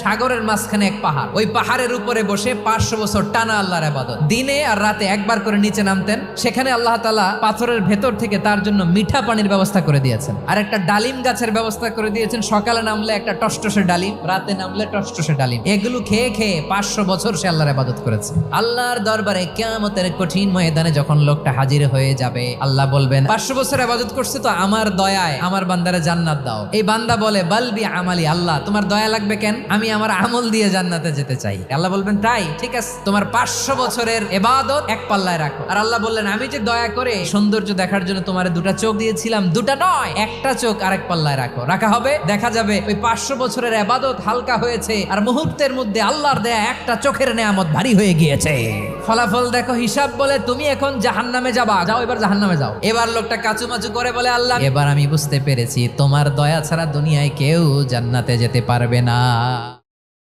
সাগরের মাঝখানে এক পাহাড়, ওই পাহাড়ের উপরে বসে 500 বছর টানা আল্লাহর ইবাদত। দিনে আর রাতে একবার করে নিচে নামতেন। সেখানে আল্লাহ তাআলা পাথরের ভেতর থেকে তার জন্য মিঠা পানির ব্যবস্থা করে দিয়েছেন, আর একটা ডালিম গাছের ব্যবস্থা করে দিয়েছেন। সকালে নামলে একটা টসটসে ডালিম, রাতে নামলে টসটসে ডালিম। এগুলো খেয়ে খেয়ে 500 বছর সে আল্লাহর ইবাদত করেছে। আল্লাহর দরবারে কিয়ামতের কঠিন ময়দানে যখন লোকটা হাজির হয়ে যাবে, আল্লাহ বলবেন 500 বছর ইবাদত করছে তো আমার দয়ায় আমার বান্দারে জান্নাত দাও। এই বান্দা বলে বালবি আমালি, আল্লাহ তোমার দয়া লাগবে কেন, আমি আমার আমল দিয়ে জান্নাতে যেতে চাই। আল্লাহ বলবেন তাই, ঠিক আছে, তোমার 500 বছরের ইবাদত এক পাল্লায় রাখো। আর আল্লাহ বললেন আমি যে দয়া করে সৌন্দর্য দেখার জন্য তোমার 2টা চোখ দিয়েছিলাম, 2টা নয়, একটা চোখ আরেক পাল্লায় রাখো। রাখা হবে, দেখা যাবে ওই 500 বছরের ইবাদত হালকা হয়েছে, আর মুহূর্তের মধ্যে আল্লাহর দেয়া একটা চোখের নেয়ামত ভারী হয়ে গিয়েছে। ফলাফল দেখো, হিসাব বলে তুমি এখন জাহান্নামে যাবা, যাও এবার জাহান্নামে যাও। এবার লোকটা কাচুমাচু করে বলে আল্লাহ এবার আমি বুঝতে পেরেছি তোমার দয়া ছাড়া দুনিয়ায় কেউ জান্নাতে যেতে পারবে না।